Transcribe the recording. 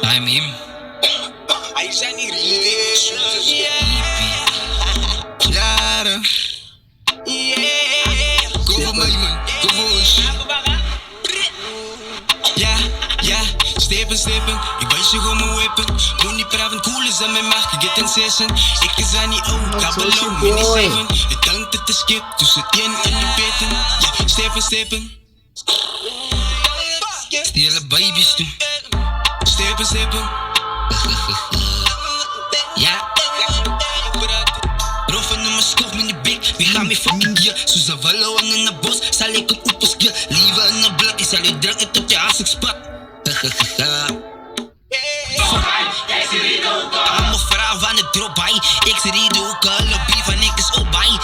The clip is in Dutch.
I'm him. Aí já nem lixo. Claro. Go man, go hoje. Steppen, ik weet je gewoon mijn weapon. Doe niet praten, cool is aan mijn macht, get in session. Ik is aan die oud, kabbelo, mini 7. Ik denk dat het skip, tussen het in en de bitten. Ja, steppen. Stille baby's toe. Steppen. Ja. Roffen in mijn skop met de big. Wie gaan me fucking gear? Suza wallo aan in de bos. Zal ik een oepers gear. Liever in een blok, ik zal je dranken tot je ass ik spat. Allemaal vrouw aan het drop bij. Ik zie die ook al, lobby van ik is op bij.